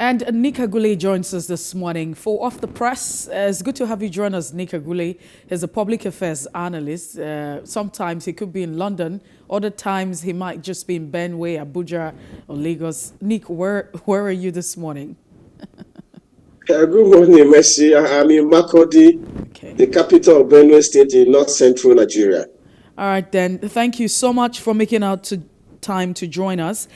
And Nick Agule joins us this morning for Off the Press. It's good to have you join us, Nick Agule. He's a public affairs analyst. Sometimes he could be in London. Other times he might just be in Benue, Abuja, or Lagos. Nick, where are you this morning? Good morning, Messi. I'm in Makurdi, the capital of Benue State in north-central Nigeria. All right, then. Thank you so much for making out time to join us.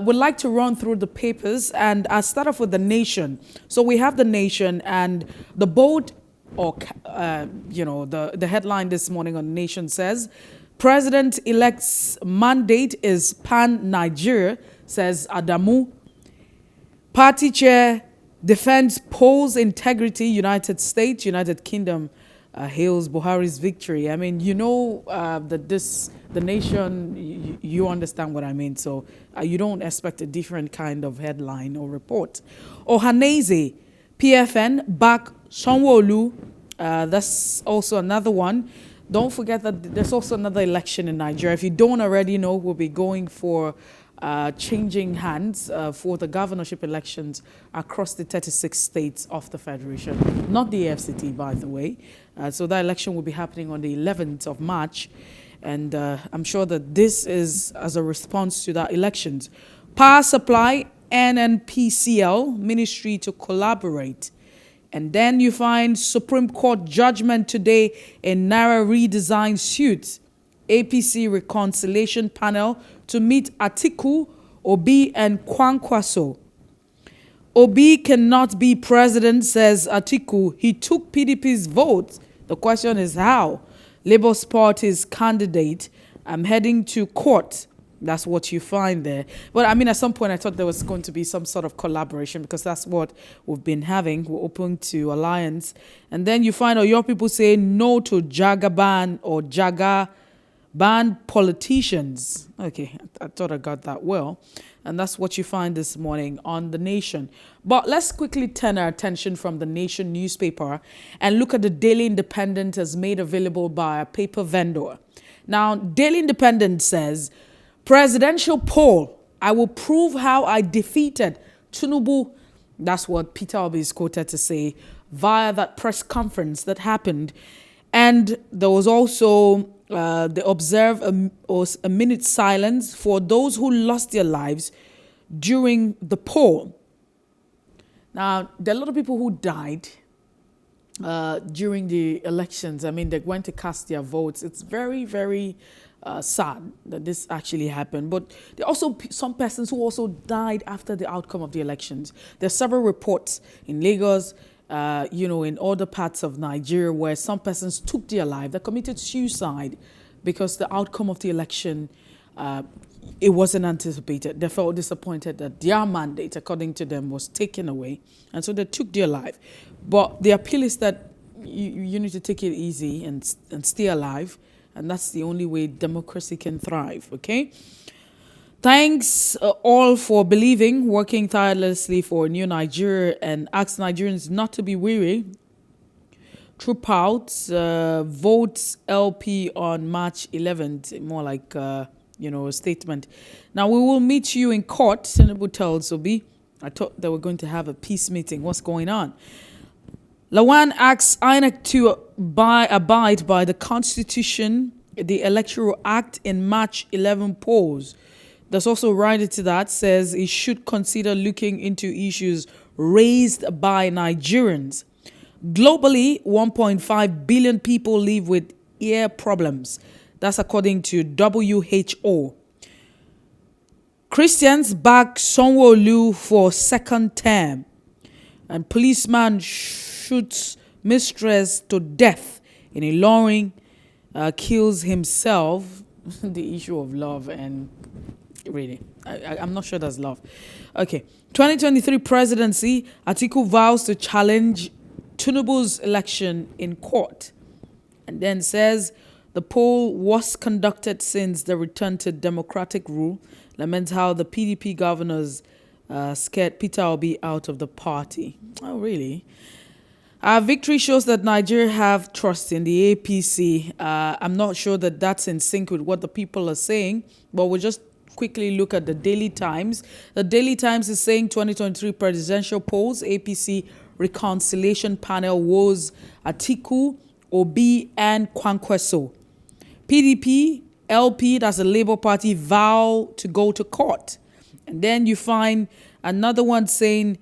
We'd like to run through the papers, and I'll start off with The Nation. So we have The Nation, and the bold, or the headline this morning on The Nation says, President-elect's mandate is Pan-Nigeria, says Adamu. Party chair defends polls integrity. United States, United Kingdom hails Buhari's victory. I mean, that The Nation, you understand what I mean. So you don't expect a different kind of headline or report. Ohaneze, PFN, back Sanwo-Olu. That's also another one. Don't forget that there's also another election in Nigeria. If you don't already know, we'll be going for changing hands for the governorship elections across the 36 states of the Federation. Not the FCT, by the way. So that election will be happening on the 11th of March. And I'm sure that this is as a response to that elections. Power supply, NNPCL, ministry to collaborate. And then you find Supreme Court judgment today in Naira redesign suit. APC reconciliation panel to meet Atiku, Obi, and Kwankwaso. Obi cannot be president, says Atiku. He took PDP's vote. The question is how? Labour Party's candidate, I'm heading to court. That's what you find there. But I mean, at some point I thought there was going to be some sort of collaboration because that's what we've been having. We're open to alliance. And then you find your people say no to Jagaban or Jaga ban politicians. Okay, I thought I got that well. And that's what you find this morning on The Nation. But let's quickly turn our attention from The Nation newspaper and look at the Daily Independent as made available by a paper vendor. Now, Daily Independent says, presidential poll, I will prove how I defeated Tinubu. That's what Peter Obi is quoted to say via that press conference that happened. And there was also they observe a minute silence for those who lost their lives during the poll. Now, there are a lot of people who died during the elections. I mean, they went to cast their votes. It's very, very sad that this actually happened. But there are also some persons who also died after the outcome of the elections. There are several reports in Lagos, in other parts of Nigeria where some persons took their life. They committed suicide because the outcome of the election, it wasn't anticipated. They felt disappointed that their mandate, according to them, was taken away. And so they took their life. But the appeal is that you need to take it easy and stay alive. And that's the only way democracy can thrive, okay? Thanks all for believing, working tirelessly for a new Nigeria, and ask Nigerians not to be weary. Troop out, vote LP on March 11th, more like, a statement. Now, we will meet you in court, Tinubu tells Obi. I thought they were going to have a peace meeting. What's going on? Lawan asks INEC to abide by the Constitution, the Electoral Act in March 11 polls. There's also right to that, says it should consider looking into issues raised by Nigerians. Globally, 1.5 billion people live with ear problems. That's according to WHO. Christians back Sanwo-Olu for second term. And policeman shoots mistress to death in Ilorin, kills himself. The issue of love and really, I'm not sure that's love. Okay, 2023 presidency, Atiku vows to challenge Tinubu's election in court. And then says the poll was conducted since the return to democratic rule. Laments how the PDP governors scared Peter Obi out of the party. Oh, really? Our victory shows that Nigeria have trust in the APC. I'm not sure that that's in sync with what the people are saying, but we're just quickly look at the Daily Times. The Daily Times is saying 2023 presidential polls, APC reconciliation panel was Atiku, Obi, and Kwankwaso. PDP, LP, that's the Labour Party, vow to go to court. And then you find another one saying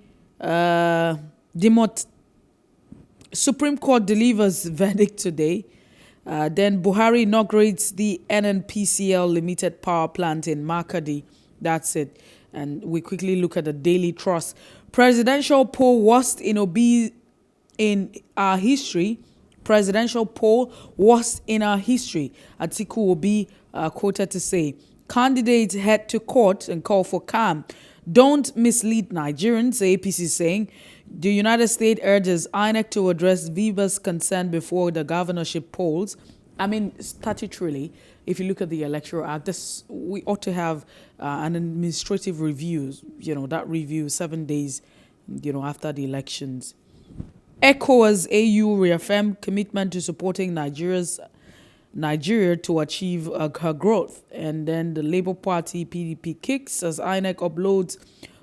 Supreme Court delivers verdict today. Then Buhari inaugurates the NNPCL Limited Power Plant in Makadi. That's it. And we quickly look at the Daily Trust. Presidential poll worst in our history. Presidential poll worst in our history. Atiku will be quoted to say, candidates head to court and call for calm. Don't mislead Nigerians, the APC is saying. The United States urges INEC to address Viva's concern before the governorship polls. I mean, statutorily, if you look at the Electoral Act, we ought to have an administrative review, that review 7 days, after the elections. ECOWAS AU reaffirmed commitment to supporting Nigeria to achieve her growth. And then the Labour Party PDP kicks as INEC uploads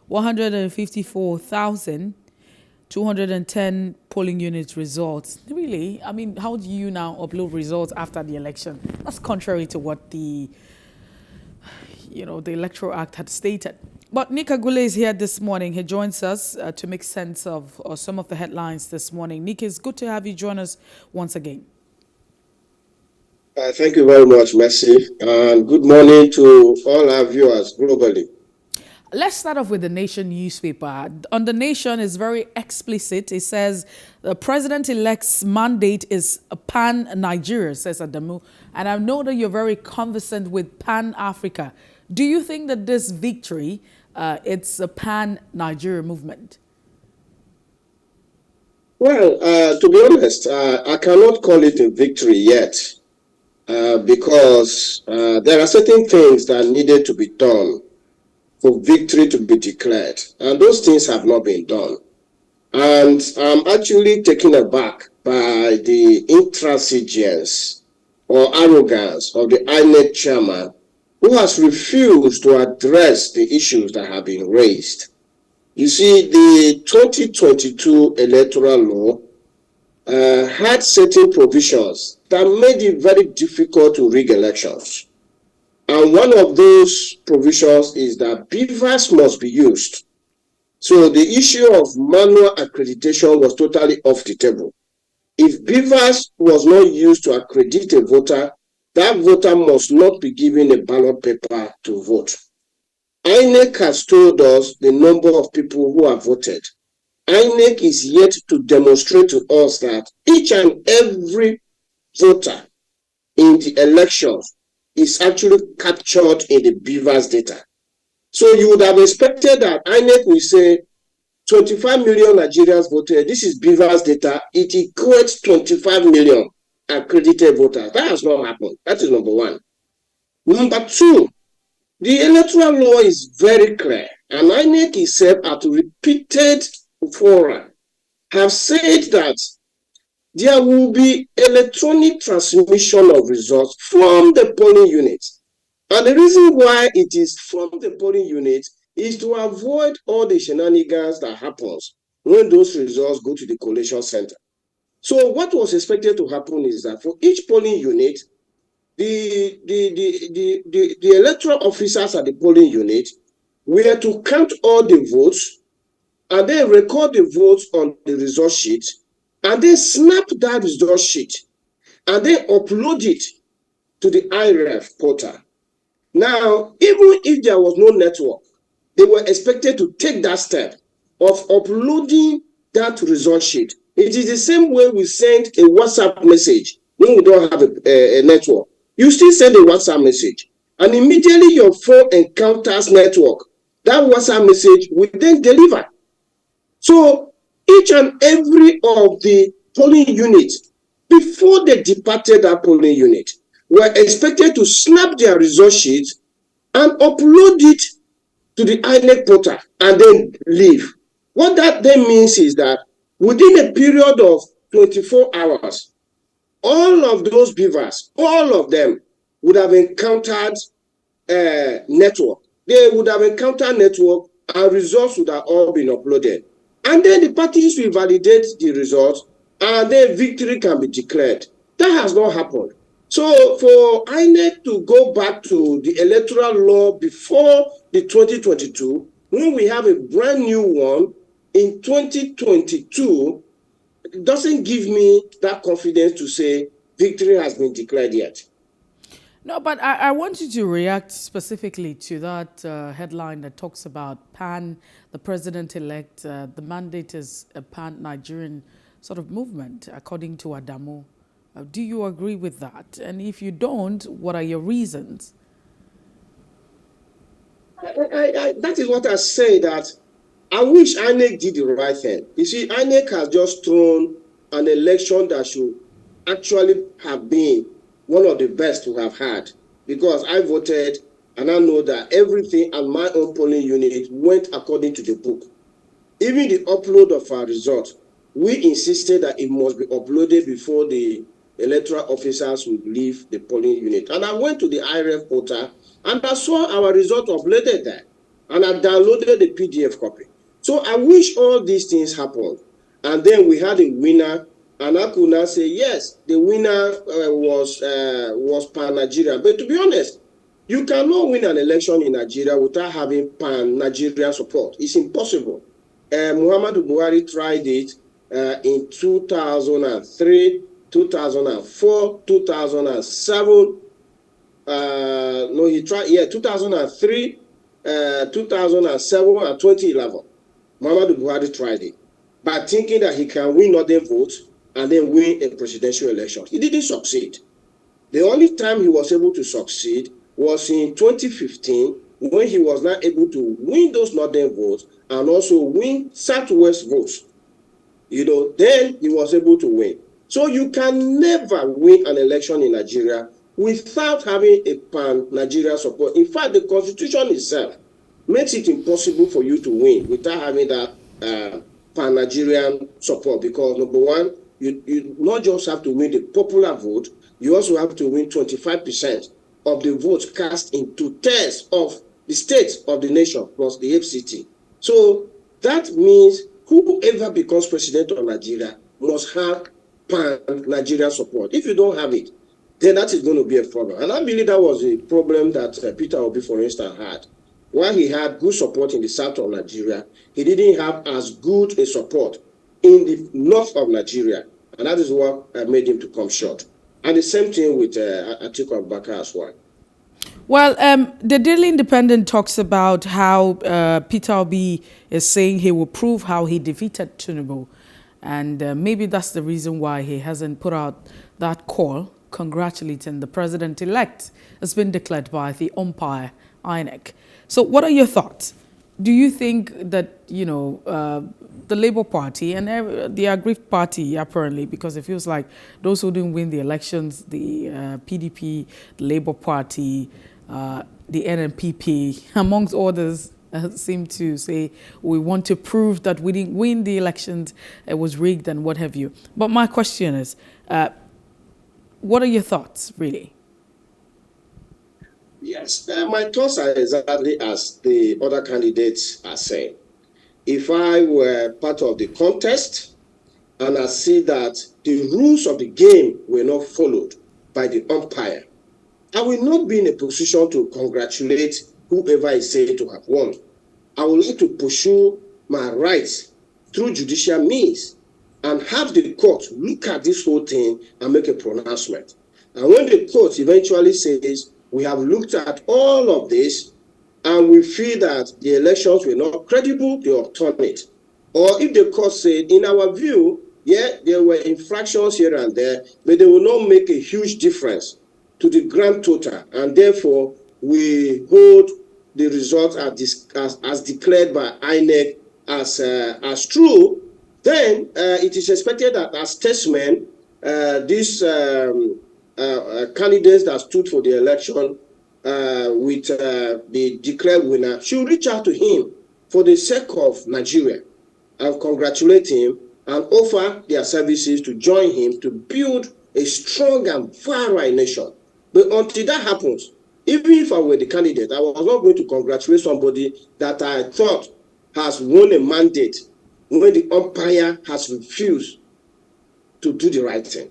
154,210 polling units results. Really? I mean, how do you now upload results after the election? That's contrary to what the Electoral Act had stated. But Nick Agule is here this morning. He joins us to make sense of some of the headlines this morning. Nick, it's good to have you join us once again. Thank you very much, Mercy. And good morning to all our viewers globally. Let's start off with the Nation newspaper. On the Nation, is very explicit. It says the president-elect's mandate is a Pan-Nigeria, says Adamu. And I know that you're very conversant with Pan-Africa. Do you think that this victory, it's a Pan-Nigeria movement? Well, to be honest, I cannot call it a victory yet because there are certain things that needed to be done for victory to be declared. And those things have not been done. And I'm actually taken aback by the intransigence or arrogance of the INEC chairman, who has refused to address the issues that have been raised. You see, the 2022 electoral law had certain provisions that made it very difficult to rig elections. And one of those provisions is that beavers must be used. So the issue of manual accreditation was totally off the table. If beavers was not used to accredit a voter, that voter must not be given a ballot paper to vote. INEC has told us the number of people who have voted. INEC is yet to demonstrate to us that each and every voter in the elections is actually captured in the beavers data. So you would have expected that INEC will say 25 million Nigerians voted. This is beavers data. It equates 25 million accredited voters. That has not happened. That is number one. Number two, the electoral law is very clear, and INEC itself at repeated fora have said that there will be electronic transmission of results from the polling unit. And the reason why it is from the polling unit is to avoid all the shenanigans that happens when those results go to the collation center. So what was expected to happen is that for each polling unit, the electoral officers at the polling unit were to count all the votes and then record the votes on the result sheet and then snap that result sheet and then upload it to the IREF portal. Now, even if there was no network, they were expected to take that step of uploading that result sheet. It is the same way we send a WhatsApp message when we don't have a network. You still send a WhatsApp message, and immediately your phone encounters network. That WhatsApp message will then deliver. So each and every of the polling units, before they departed that polling unit, were expected to snap their result sheets and upload it to the INEC portal and then leave. What that then means is that within a period of 24 hours, all of those beavers, all of them would have encountered network. They would have encountered network and results would have all been uploaded. And then the parties will validate the results and then victory can be declared. That has not happened. So for INEC to go back to the electoral law before the 2022, when we have a brand new one in 2022, it doesn't give me that confidence to say victory has been declared yet. No, but I want you to react specifically to that headline that talks about the president-elect. The mandate is a Pan-Nigerian sort of movement, according to Adamu. Do you agree with that? And if you don't, what are your reasons? That is what I say, that I wish INEC did the right thing. You see, INEC has just thrown an election that should actually have been one of the best we have had, because I voted and I know that everything and my own polling unit went according to the book. Even the upload of our results, we insisted that it must be uploaded before the electoral officers would leave the polling unit. And I went to the IRF portal and I saw our result uploaded there. And I downloaded the PDF copy. So I wish all these things happened. And then we had a winner, and I could now say, yes, the winner was Pan-Nigerian. But to be honest, you cannot win an election in Nigeria without having Pan-Nigerian support. It's impossible. Muhammadu Buhari tried it in 2003, 2004, 2007. No, he tried, 2003, 2007, and 2011. Muhammadu Buhari tried it by thinking that he can win northern votes and then win a presidential election. He didn't succeed. The only time he was able to succeed was in 2015, when he was not able to win those northern votes and also win southwest votes. Then he was able to win. So you can never win an election in Nigeria without having a Pan-Nigerian support. In fact, the constitution itself makes it impossible for you to win without having that Pan-Nigerian support, because number one, you not just have to win the popular vote, you also have to win 25% of the votes cast in 2/3 of the states of the nation plus the FCT. So that means whoever becomes president of Nigeria must have Pan-Nigerian support. If you don't have it, then that is going to be a problem. And I believe that was a problem that Peter Obi, for instance, had. While he had good support in the south of Nigeria, he didn't have as good a support in the north of Nigeria. And that is what made him to come short. And the same thing with Atiku Abubakar as well. Well, the Daily Independent talks about how Peter Obi is saying he will prove how he defeated Tinubu. And maybe that's the reason why he hasn't put out that call congratulating the president-elect. It's been declared by the umpire, INEC. So what are your thoughts? Do you think that, the Labour Party and the aggrieved party, apparently, because it feels like those who didn't win the elections, the PDP, the Labour Party, the NNPP, amongst others, seem to say, we want to prove that we didn't win the elections, it was rigged and what have you. But my question is, what are your thoughts, really? Yes, my thoughts are exactly as the other candidates are saying. If I were part of the contest and I see that the rules of the game were not followed by the umpire, I will not be in a position to congratulate whoever is said to have won. I would like to pursue my rights through judicial means and have the court look at this whole thing and make a pronouncement. And when the court eventually says, we have looked at all of this and we feel that the elections were not credible, they overturn it. Or if the court said, in our view, there were infractions here and there, but they will not make a huge difference to the grand total, and therefore we hold the result as declared by INEC as true, then it is expected that as statesmen, these candidates that stood for the election with the declared winner should reach out to him for the sake of Nigeria and congratulate him and offer their services to join him to build a strong and virile nation. But until that happens, Even if I were the candidate, I was not going to congratulate somebody that I thought has won a mandate when the umpire has refused to do the right thing.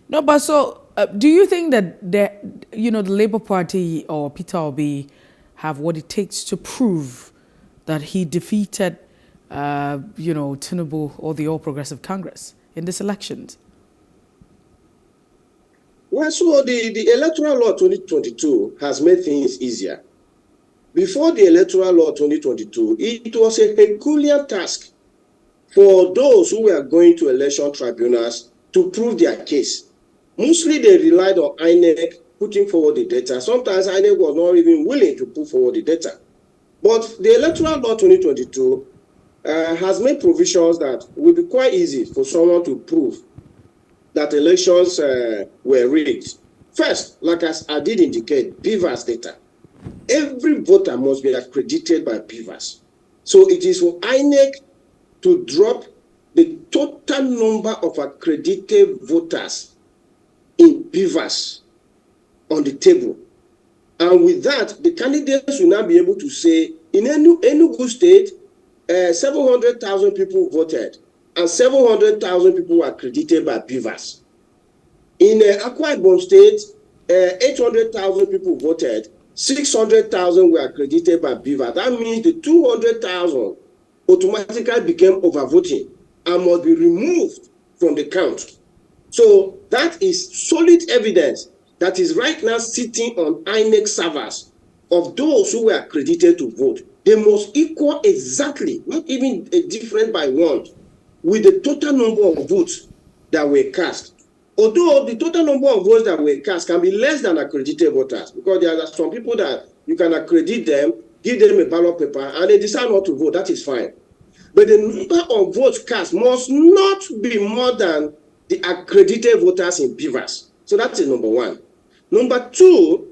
No, but so do you think that the Labour Party or Peter Obi have what it takes to prove that he defeated, Tinubu or the All Progressive Congress in this elections? Well, so the Electoral Law 2022 has made things easier. Before the Electoral Law 2022, it was a Herculean task for those who were going to election tribunals to prove their case. Mostly they relied on INEC putting forward the data. Sometimes INEC was not even willing to put forward the data. But the Electoral Law 2022 has made provisions that will be quite easy for someone to prove that elections were rigged. First, like as I did indicate, BVAS data. Every voter must be accredited by BVAS. So it is for INEC to drop the total number of accredited voters in BVAS on the table. And with that, the candidates will now be able to say, in Enugu State, 700,000 people voted, and 700,000 people were accredited by BVAS. In Akwa Ibom State, 800,000 people voted, 600,000 were accredited by BVAS. That means the 200,000 automatically became overvoting and must be removed from the count. So that is solid evidence that is right now sitting on INEC servers of those who were accredited to vote. They must equal exactly, not even different by one, with the total number of votes that were cast. Although the total number of votes that were cast can be less than accredited voters, because there are some people that you can accredit them, give them a ballot paper, and they decide not to vote. That is fine. But the number of votes cast must not be more than the accredited voters in BVAS. So that is number one. Number two,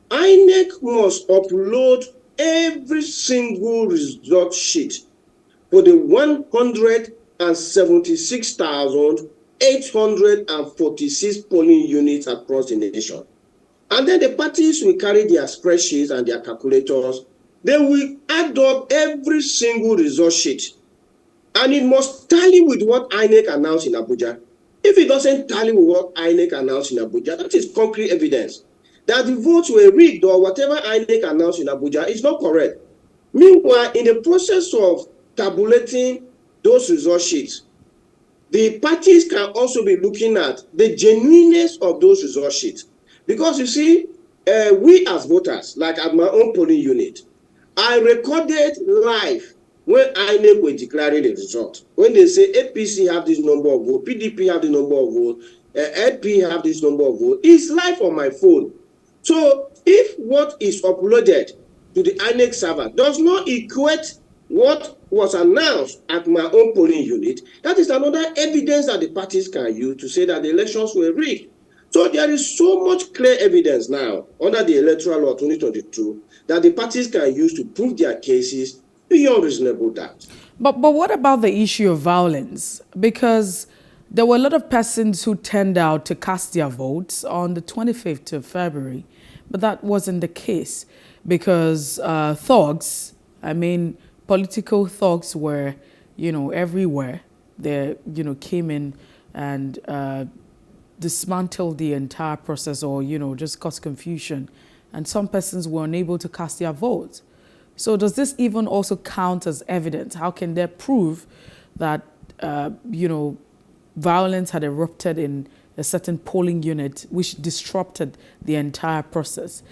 INEC must upload every single result sheet for the 176,846 polling units across the nation. And then the parties will carry their spreadsheets and their calculators. They will add up every single result sheet. And it must tally with what INEC announced in Abuja. If it doesn't tally with what INEC announced in Abuja, that is concrete evidence that the votes were rigged or whatever INEC announced in Abuja is not correct. Meanwhile, in the process of tabulating those result sheets, the parties can also be looking at the genuineness of those result sheets. Because you see, we as voters, like at my own polling unit, I recorded live when INEC were declaring the result. When they say APC have this number of votes, PDP have this number of votes, LP have this number of votes, it's live on my phone. So if what is uploaded to the INEC server does not equate what was announced at my own polling unit, that is another evidence that the parties can use to say that the elections were rigged. So there is so much clear evidence now under the Electoral Law 2022 that the parties can use to prove their cases beyond reasonable doubt. But what about the issue of violence? Because there were a lot of persons who turned out to cast their votes on the 25th of February, but that wasn't the case because thugs, political thugs were, everywhere. They, came in and dismantled the entire process or, just caused confusion. And some persons were unable to cast their votes. So does this even also count as evidence? How can they prove that, violence had erupted in a certain polling unit, which disrupted the entire process?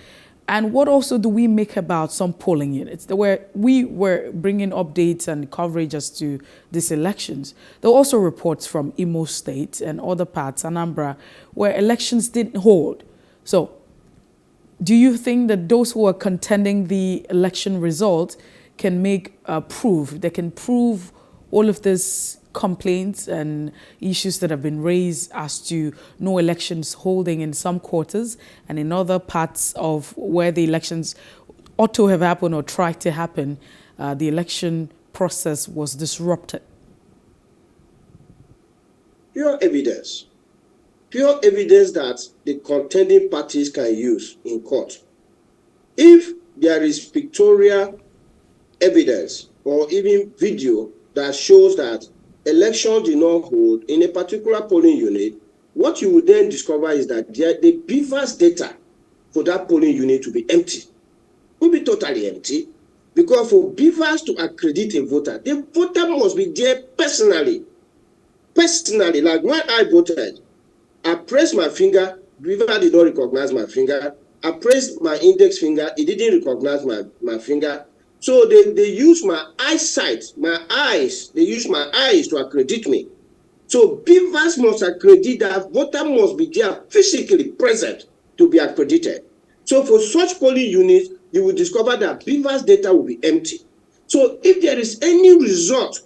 And what also do we make about some polling units? We were bringing updates and coverage as to these elections. There were also reports from Imo State and other parts, Anambra, where elections didn't hold. So do you think that those who are contending the election result can make proof? They can prove all of these complaints and issues that have been raised as to no elections holding in some quarters and in other parts of where the elections ought to have happened or tried to happen, the election process was disrupted? Pure evidence. pure evidence that the contending parties can use in court. If there is pictorial evidence or even video that shows that election did not hold in a particular polling unit, what you will then discover is that the BVAS data for that polling unit will be empty, will be totally empty, because for BVAS to accredit a voter, the voter must be there personally. Personally, like when I voted, I pressed my finger, BVAS did not recognize my finger. I pressed my index finger, it didn't recognize my finger. So they use my eyesight, my eyes, they use my eyes to accredit me. So BVAS must accredit that voter must be there physically present to be accredited. So for such polling units, you will discover that BVAS data will be empty. So if there is any result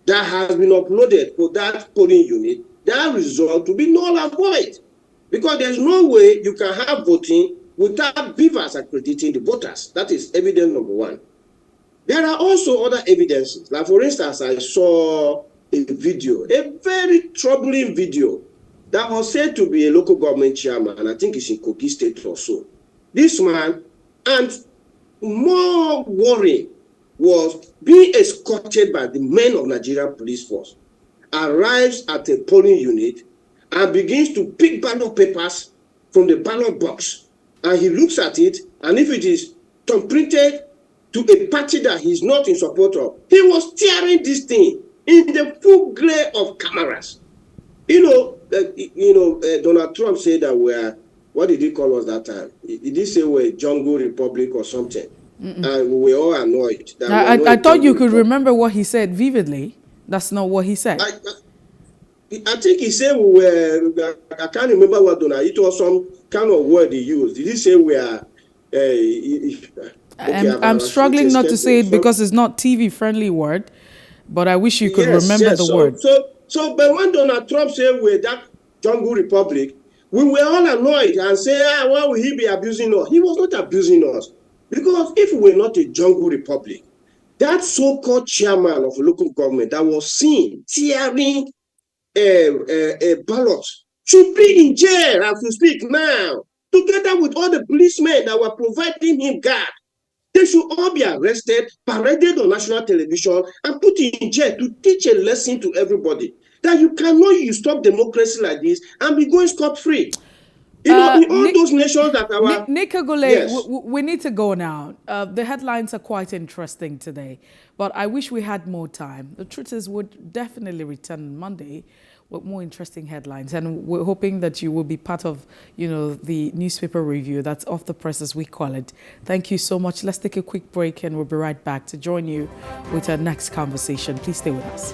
that has been uploaded for that polling unit, that result will be null and void. Because there's no way you can have voting without BVAS accrediting the voters. That is evidence number one. There are also other evidences. Like, for instance, I saw a video, a very troubling video that was said to be a local government chairman. I think it's in Kogi State or so. This man, and more worrying, was being escorted by the men of Nigerian police force, arrives at a polling unit and begins to pick ballot papers from the ballot box. And he looks at it, and if it is printed to a party that he's not in support of, he was tearing this thing in the full glare of cameras. Donald Trump said that we're, what did he call us that time? Did he say we're Jungle Republic or something? And we were all annoyed. That I thought you could remember what he said vividly. That's not what he said. I think he said we were, I can't remember what Donald, it was some kind of word he used. Did he say we are, I'm struggling not to say it because it's not TV friendly word, but I wish you could remember the word. So, but when Donald Trump said we're that Jungle Republic, we were all annoyed and say, why will he be abusing us? He was not abusing us. Because if we were not a Jungle Republic, that so-called chairman of local government that was seen tearing a ballot should be in jail as we speak now, together with all the policemen that were providing him guard. They should all be arrested, paraded on national television, and put in jail to teach a lesson to everybody that you cannot stop democracy like this and be going scot-free. In all those nations that our... Nick Agule, yes. We need to go now. The headlines are quite interesting today, but I wish we had more time. The truth is, would definitely return on Monday with more interesting headlines, and we're hoping that you will be part of, the newspaper review. That's off the press, as we call it. Thank you so much. Let's take a quick break, and we'll be right back to join you with our next conversation. Please stay with us.